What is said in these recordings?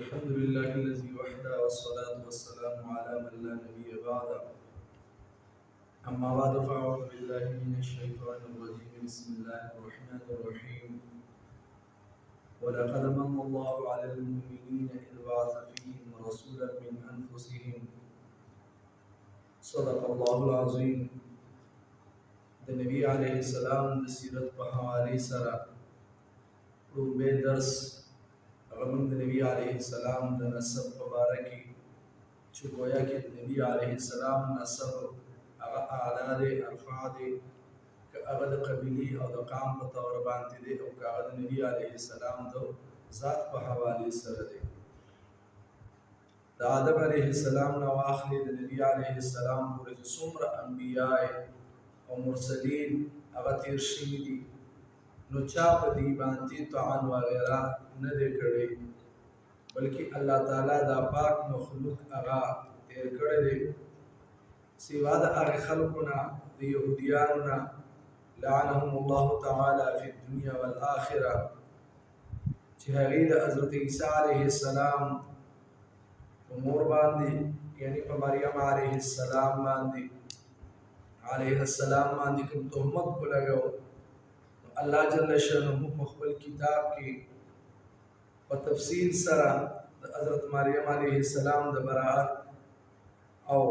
الحمد لله الذي وحده والصلاة والسلام على من لا نبي بعده. أما بعد فأعوذ بالله من الشيطان الرجيم. بسم الله الرحمن الرحيم. ولقد من الله على المؤمنين إذ بعث فيهم رسولا من أنفسهم. صدق الله العظيم. د نبی علیه السلام د سیرت په حواله سره روبه درس غمون د نبی علیه السلام د نسب په باره کې چې گویا کې د نبی علیه السلام نسب هغه اعلی دی، ارفع دی، که هغه د قبیلې او د قام په طور باندې دی او که هغه د نبی علیه السلام د ذات په حواله سره دی. د آدم علیه السلام نه واخلې د نبی علیه السلام پورې چې څومره انبیاء او مرسلین هغه تیر شوي دي، نو چا په دې باندې طعن وغیره نه دی کړی، بلکې الله تعالی دا پاک مخلوق هغه تیر کړی دی سوا د هغې خلکو نه د یهودیانو نه لعنهم الله تعالی فی الدنیا والآخره چې هغې د حضرت عیسی علیه السلام په مور باندې یعنی په مریم علیه السلام باندې کوم تهمت ولګاو. الله جل شانه په خپل کتاب کې په تفصیل سره د حضرت مریم علیه السلام د براءت او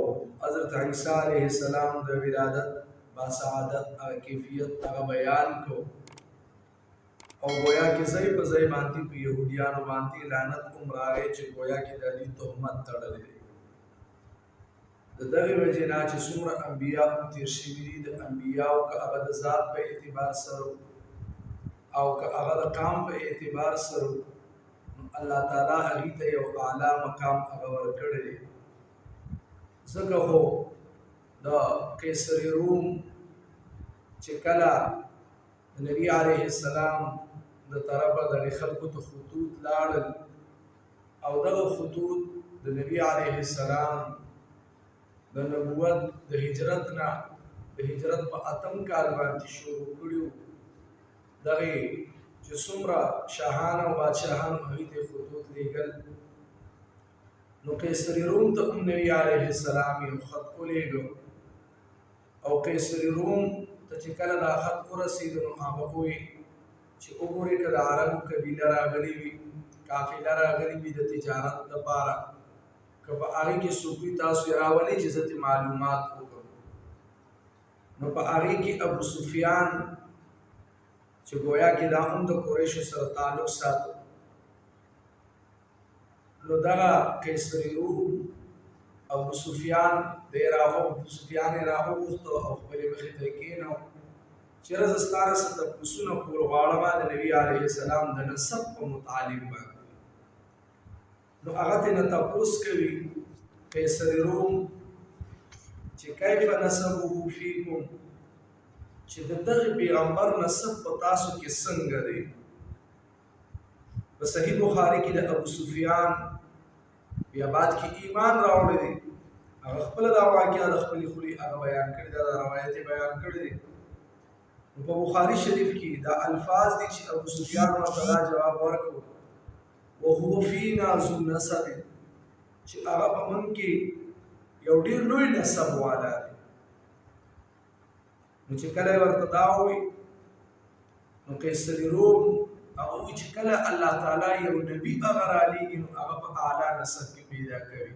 حضرت عیسی علیه السلام د ولادت باسعادت هغه کیفیت هغه بیان کو او گویا کې ځای په ځای باندې په یهودیانو باندې لعنت هم راغی چې گویا کې د دې تهمت تړلی دی. د دغې وجې نه چې څومره انبیا هم تیر شوي دي، د انبیاو که هغه د ذات په اعتبار سره او که هغه د قام په اعتبار سره، نو الله تعالی هغې ته یو اعلی مقام هغه ورکړی دی. ځکه خو د قیصر روم چې کله د نبي علیه السلام د طرفه دغې خلکو ته خطوط لاړل او دغه خطوط د نبي علیه السلام د نبوت د هجرت نه د هجرت په 8 کال باندې شروع کړي، دغې چې څومره شاهان او بادشاهان هغې ته خطوط لیږل، نو قیصر روم ته هم نبي علیه السلام یو خط ولېږه او قیصر روم ته چې کله دا خط ورسېده نو هغه ووایي چې وګورئ که د عربو قبیله راغلې وي، قافله راغلې وي د تجارت لپاره، که په هغې کې څوک وي تاسو یې راولئ چې زه معلومات وکړم. نو په هغې کې ابو سفیان چې گویا کې دا هم د قریشو سره تعلق ساتو، نو دغه قیصر روم ابو سفیان یې راوغوښته او خپلې مخې ته یې کېناو چې زه ستا نه څه تپوسونه کول غواړم د نبي علیه السلام د نسب په متعلق باندې. نو هغه ترېنه تپوس کوي قیصر روم چې کیف نسبه فیکم، چې د دغې پیغمبر نسب په تاسو کې څنګه دی. په صحیح بخاري کې د ابو سفیان بیا بعد کې ایمان راوړی دی، هغه خپله دا واقعه د خپلې خولې هغه بیان کړي دا روایت یې بیان کړی دی. نو په بخاري شریف کې دا الفاظ دي چې ابو سفیان ورته دا جواب ورکړو وهو فینا ذو نسب، چې هغه په موږ کې یو ډېر لوی نسب والا دی. نو چې کله یې ورته دا ووایي نو قیصر روم هغه وایي چې کله الله تعالی یو نبي هغه رالیږي نو هغه په اعلی نسب کې پیدا کوي.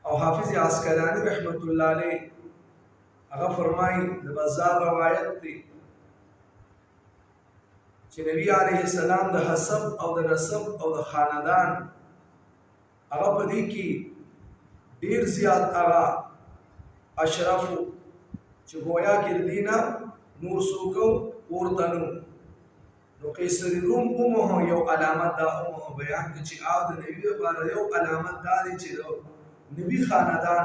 او حافظ عسقلاني رحمت الله علیه هغه فرمایي د بازار روایت دی چې نبی علیه السلام د حسب او د نسب او د خاندان هغه په دې کې ډیر زیات هغه اشرفو چې گویا کې د دې نه نور څوک ورته نو. نو قیصر روم هم یو علامت دا هم بیان کړي چې او د نبي لپاره یو علامت دا دی چې د نبي خاندان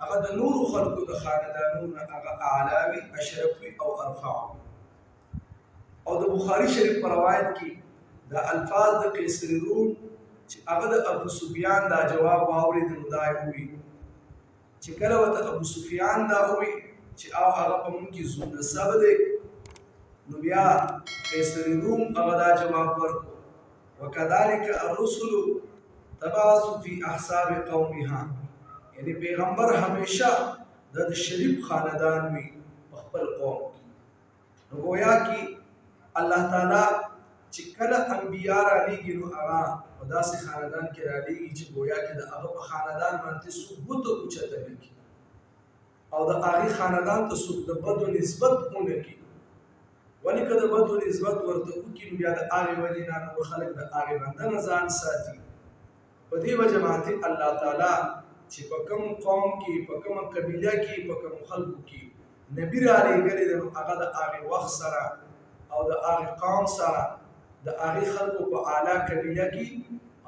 هغه د نورو خلکو د خاندانونو نه هغه اعلی وي، اشرف وي او ارفع وي. او د بخاري شریف په روایت کې دا الفاظ د قیصر روم چې هغه د ابو سفیان دا جواب واورېد نو دا یې ووایي چې کله ورته ابو سفیان دا ووایي چې او هغه په موږ کې ذو نسب دی، نو بیا قیصر روم هغه دا جواب ورکړو وكذلك الرسل تبعثوا في احساب قومها یعنی پیغمبر همیشه د شریف خاندان وي په خپل قوم کې. نو گویا کې الله تعالی چې کله انبیا را لېږي نو هغه په داسې خاندان کې را لېږي چې گویا کې د هغه په خاندان باندې څوک بوته اوچته نه کړي او د هغې خاندان ته څوک د بدو نسبت ونه کړي. ولې که د بدو نسبت ورته وکړي نو بیا د هغې وجې نه نور خلک د هغې بنده نه ځان ساتي. په دې وجه باندې الله تعالی چې په کوم قوم کې په کومه قبیله کې په کوم خلکو کې نبي را لېږلی دی نو هغه د هغې وخت سره او د هغې قوم سره د هغې خلکو په اعلی قبیله کې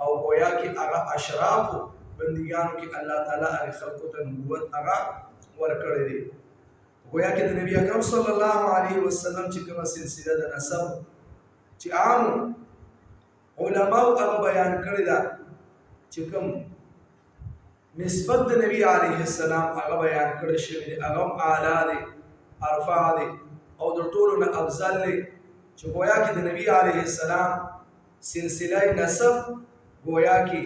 او گویا کې هغه اشرافو بندګانو کې الله تعالی هغې خلکو ته نبوت هغه ورکړی دی. گویا کې د نبي اکرم صلی الله علیه وسلم چې کومه سلسله د نسب چې عامو علماو هغه بیان کړې ده چې کوم نسبت د نبی علیه السلام هغه بیان کړی شوی دی هغه اعلی دی ارفع دی او د ټولو نه افضل دی چې گویا کې د نبی علیه السلام سلسله نسب گویا کې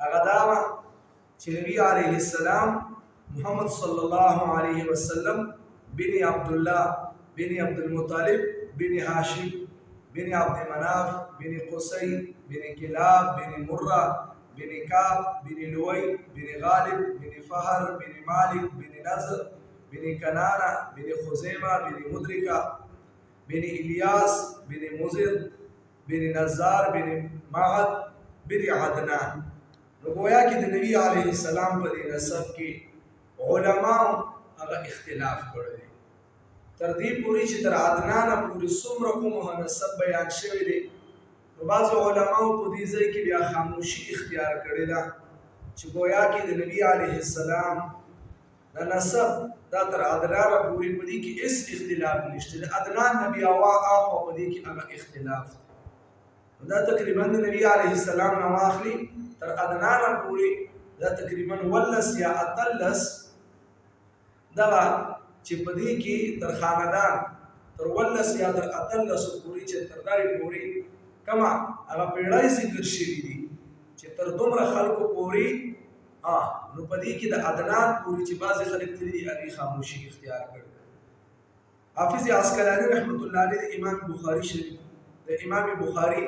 هغه دا وه چې نبی علیه السلام محمد صلی الله علیه وسلم بن عبدالله بن عبدالمطلب بن هاشم بن عبد مناف بن قصي بن كلاب بن مرة بن كعب بن لوي بن غالب بن فهر بن مالك بن نضر بن كنانة بن خزيمة بن مدركة بن إلياس بن مزر بن نزار بن معد بن عدنان. نو گویا کې د نبی علیه السلام په دې نسب کې علماو هغه اختلاف کړی دی تر دې پورې چې تر عدنانه پورې څومره کومه نسب بیان شوی دی. نو بعضو علماو په دې ځای کې بیا خاموشي اختیار کړې ده چې گویا کې د نبی علیه السلام د نسب دا تر عدنانه پورې په دې کې هېڅ اختلاف نشته. د عدنان نه بیا اخوا په دې کې هغه اختلاف دی. دا تقریبا د نبی علیه السلام نه واخلي تر عدنانه پورې دا تقریبا 19 یا 18 دغه چې په دې کې تر خاندان تر 19 یا تر 18 پورې چې تر دغې پورې کما هغه پیړۍ ذکر شوي دي چې تر دومره خلکو پورې نو په دې کې د عدنان پورې چې بعضې خلک تللي دي هغې خاموشي اختیار کړې ده. حافظ عسقلاني رحمت الله علیه د امام بخاري شریف د امام بخاري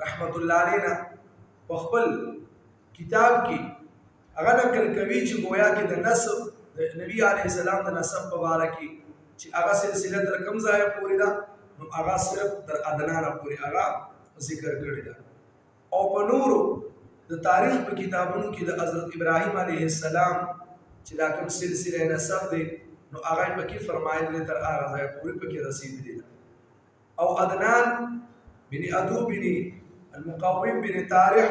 رحمت الله علیه نه په خپل کتاب کې هغه نقل کوي چې گویا کې د نسب د نبی علیه السلام د نسب په باره کې چې هغه سلسله تر کوم ځایه پورې ده نو هغه صرف تر عدنانه پورې هغه ذکر کړی ده. او په نورو د تاریخ په کتابونو کې د حضرت ابراهیم علیه السلام چې دا کوم سلسله نسب دی نو هغه پکې فرمایلی دی تر هغه ځایه پورې پکې رسېدلی ده. او عدنان بن ادو بن المقوم بن طارح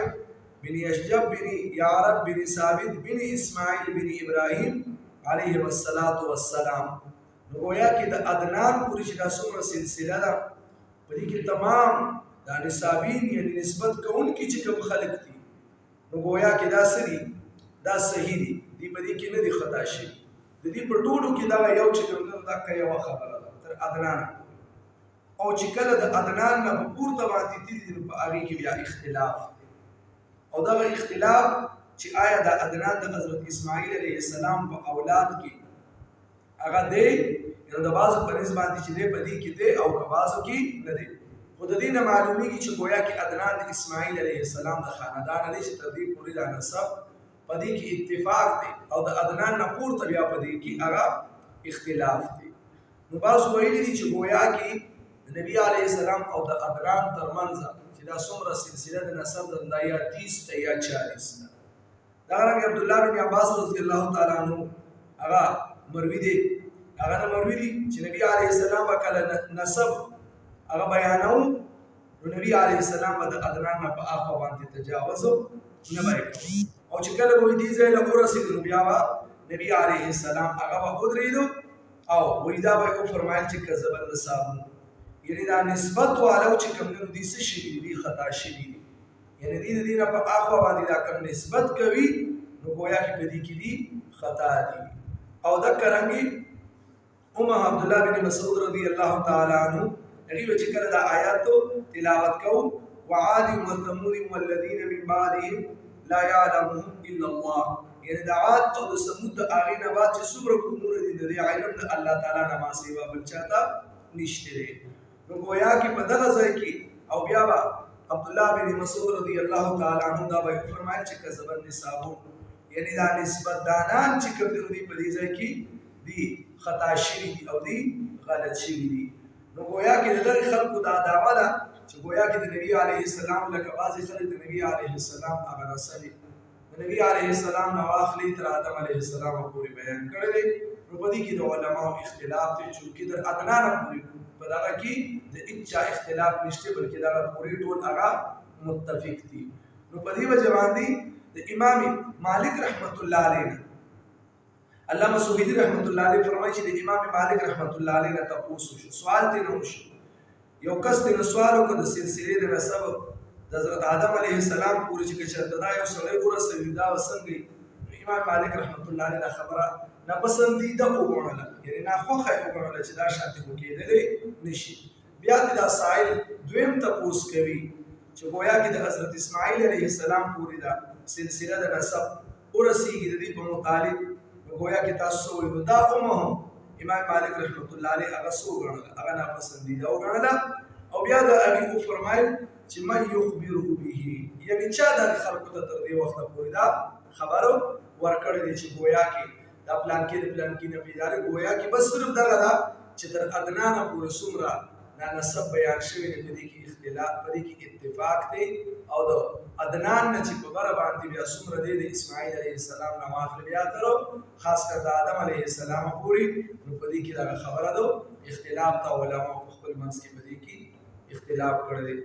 بن اشجب بن یعرب بن ثابت بن اسماعیل بن ابراهیم علیهم الصلاة والسلام. نو گویا کې د عدنان پورې چې دا څومره سلسله ده په دې کې تمام دا نسابین یعنی نسبت کوونکي چې کوم خلک دي نو گویا کې دا څه دي دا صحیح دي دې په دې کې نه دي خطا شوي. د دې په ټولو کې دغه یو چې کوم ده دغه یوه خبره ده تر عدنانه او چې کله د عدنان نه په پورته باندې دي نو په هغې کې بیا اختلاف دی. او دغه اختلاف چې آیا د عدنان د حضرت اسماعیل علیه السلام په اولاد کې هغه دی نو د بعضو په نسبت باندې چې دی په دې کې دی او په بعضو کې نه دی. خو د دې نه معلومیږي چې گویا کې عدنان د اسماعیل علیه السلام د خاندان دی چې تر دې پورې دا نسب په دې کې اتفاق دی او د عدنان نه پورته بیا په دې کې هغه اختلاف دی. نو بعضو ویلي دي چې گویا کې د نبی علیه السلام او د عدنان ترمنځ چې دا څومره سلسله د نسب ده دا یا 30 ده یا 40 ده. دغرنګ عبدالله بن عباس رضی الله تعالی عنہ هغه مروي دی هغه نه مروي دي چې نبی علیه السلام به کله نسب هغه بیانو نو نبی علیه السلام به د عدنان نه په اخوا باندې تجاوز نه به کوي او چې کله به دې ځای له ورسېدو نو بیا به نبی علیه السلام هغه به ودرېدو او وایي دا به وفرمایل چې کذب النساب یعنی دا نسبت والو چې کوم دي څه شوي دي خطا شوي دي یعنی دې د دې نه په اخوا باندې دا کوم نسبت کوي نو گویا کې په دې کې دي خطا دي. او دکه رنګې عبدالله بن مسعود رضی الله تعالی عنہ هغې به چې کله دا آیاتو تلاوت کوو وعاد وثمود والذين من بعدهم لا يعلمهم الا الله. یعنی د عاد او د ثمود د هغې نه بعد چې څومره قومونه دي د دې علم د الله تعالی نه ما سوا بل چاته نشته دی. نو گویا کې په دغه ځای کې او بیا به عبدالله بن مسعود رضی الله تعالی عنہ دا به فرمایل چې کذب النسابون، یعنی دا نسبت دانان چې کوم دي په دې ځای کې دي خطا شوي دي او دي غلط شوي دي. نو گویا کې د دغه خلکو دا دعوه ده چې گویا کې د نبی علیه السلام لکه بعضې خلک د نبی علیه السلام هغه نسل د نبی علیه السلام نه واخلي تر آدم علیه السلام پورې بیان کړی دی. نو په دې کې د علماو اختلاف دی چې تر ادنا نه پورې په دغه کې د هېچا اختلاف نشته، بلکې دغه پورې ټول هغه متفق دي. نو په دې وجه باندې د امام مالک رحمت الله علیه علامه سوهیدی رحمت الله علیه فرمایي چې د امام مالک رحمت الله علیه نه تپوس وشو، سوال ترې نه وشو. یو کس ترې سوال وکړ د سلسلې د نسب د حضرت آدم علیه السلام پورې چې چېرته دا یو سړی ورسوي دا به څنګه وي؟ امام مالک رحمت الله علیه دا خبره ناپسندیده وګڼله، یعنې ناخوښه یې وګڼله چې دا شانتې خو کېدلی نشي. بیا دې دا سائل دویم تپوس کوي چې گویا کې د حضرت اسماعیل علیه السلام پورې دا سلسله د نسب ورسیږي د دې په مطابق. گویا کې تاسو څه وایي؟ نو دا هم امام مالک رحمت الله علیه هغه څه وګڼله؟ هغه ناپسندیده وګڼله. او بیا د هغې وفرمایل چې من یخبره به، یعنې چا دغې خلکو ته تر دې وخته پورې دا خبره ورکړې دی چې گویا کې دا پلانکې د پلانکې نه پیدا دی. گویا کې بس صرف دغه ده چې تر ادنا نه پورې څومره دا نسب بیان شوی دی په دې کې اختلاف، په دې کې اتفاق دی. او د ادنان نه چې په بره باندې بیا څومره دی د اسماعیل علیه السلام نه واخلې بیا تر خاص کر د آدم علیه السلام پورې، نو په دې کې دغه خبره ده اختلاف ته علماو په خپل منځ کې په دې کې اختلاف کړی دی.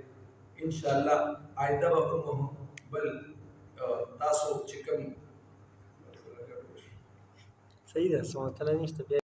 انشاءالله آینده به هم بل تاسو چې کوم صحیح ده څه مطلب نشته.